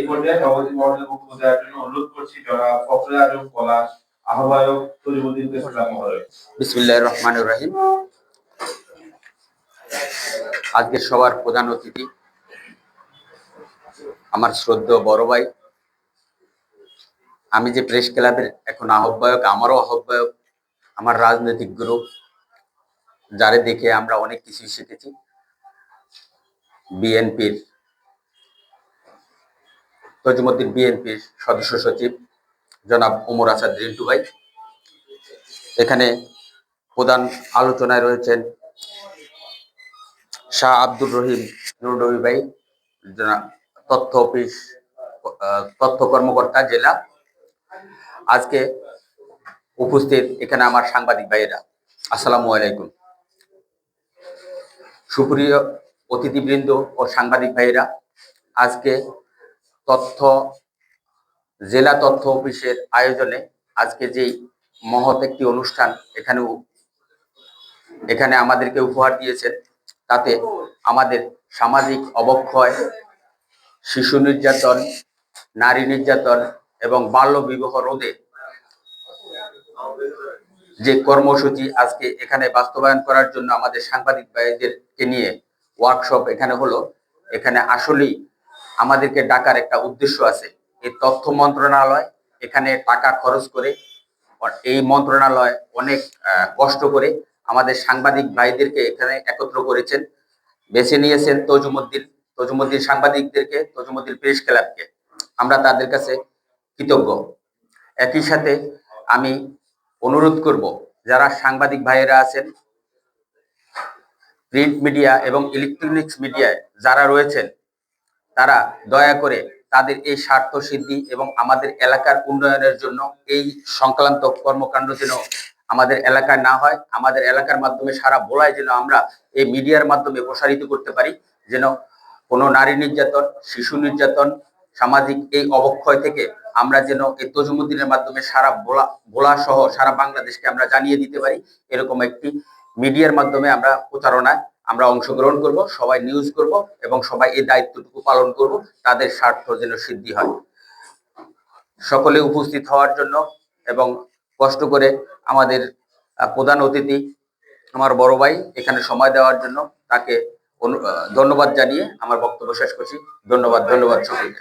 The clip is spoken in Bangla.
এই পর্যায়ে সভাপতি মহোদয়ের বক্তব্য দেওয়ার জন্য অনুরোধ করছি জনাব ফখরুল আজম পলাশ, আহ্বায়ক তরিমুদ্দিন ইসলাম মহোদয়। বিসমিল্লাহির রহমানির রহিম। আজকের সবার প্রধান অতিথি আমার শ্রদ্ধেয় বড় ভাই, আমি যে প্রেস ক্লাবের এখন আহ্বায়ক, আমারও আহ্বায়ক, আমার রাজনৈতিক গুরু, যারে দেখে আমরা অনেক কিছু শিখেছি, বিএনপির বিএনপির সদস্য সচিব জনাব ওমর আসাদ রিন্টু ভাই। এখানে প্রধান আলোচনায় রয়েছেন শাহ আব্দুর রহিম নুরনবী ভাই, তথ্য অফিস তথ্য কর্মকর্তা জেলা। আজকে উপস্থিত এখানে আমার সাংবাদিক ভাইয়েরা, আসসালামু আলাইকুম। সুপ্রিয় অতিথিবৃন্দ ও সাংবাদিক ভাইয়েরা, আজকে জেলা তথ্য অফিসের আয়োজনে আজকে যেই মহৎ একটি অনুষ্ঠান এখানে আমাদেরকে উপহার দিয়েছেন, তাতে আমাদের সামাজিক অবক্ষয়, শিশু নির্যাতন, নারী নির্যাতন এবং বাল্য বিবাহ রোধে যে কর্মসূচি আজকে এখানে বাস্তবায়ন করার জন্য আমাদের সাংবাদিক ভাইদেরকে নিয়ে ওয়ার্কশপ এখানে হলো, এখানে আসলেই আমাদেরকে ডাকার একটা উদ্দেশ্য আছে। এই তথ্য মন্ত্রণালয় এখানে টাকা খরচ করে, এই মন্ত্রণালয় অনেক কষ্ট করে আমাদের সাংবাদিক ভাইদেরকে এখানে একত্র করেছেন, বেছে নিয়েছেন তজুমুদ্দিন সাংবাদিকদেরকে, তজুমুদ্দিন প্রেস ক্লাবকে। আমরা তাদের কাছে কৃতজ্ঞ। একই সাথে আমি অনুরোধ করব, যারা সাংবাদিক ভাইয়েরা আছেন, প্রিন্ট মিডিয়া এবং ইলেকট্রনিক্স মিডিয়ায় যারা রয়েছেন, তারা দয়া করে তাদের এই স্বার্থ সিদ্ধি এবং আমাদের এলাকার উন্নয়নের জন্য এই সংক্রান্ত কর্মকাণ্ড যেন আমাদের এলাকায় না হয়, আমাদের এলাকার মাধ্যমে সারা বলায় যেন আমরা এই মিডিয়ার মাধ্যমে প্রসারিত করতে পারি, যেন কোনো নারী নির্যাতন, শিশু নির্যাতন, সামাজিক এই অবক্ষয় থেকে আমরা যেন এই তজুমুদ্দিনের মাধ্যমে সারা বলা সহ সারা বাংলাদেশকে আমরা জানিয়ে দিতে পারি। এরকম একটি মিডিয়ার মাধ্যমে আমরা প্রচারণায় আমরা অংশগ্রহণ করব, সবাই নিউজ করব এবং সবাই এই দায়িত্বটুকু পালন করব, তাদের স্বার্থ যেন সিদ্ধি হয়। সকলে উপস্থিত হওয়ার জন্য এবং কষ্ট করে আমাদের প্রধান অতিথি আমার বড় ভাই এখানে সময় দেওয়ার জন্য তাকে ধন্যবাদ জানিয়ে আমার বক্তব্য শেষ করছি। ধন্যবাদ সকলকে।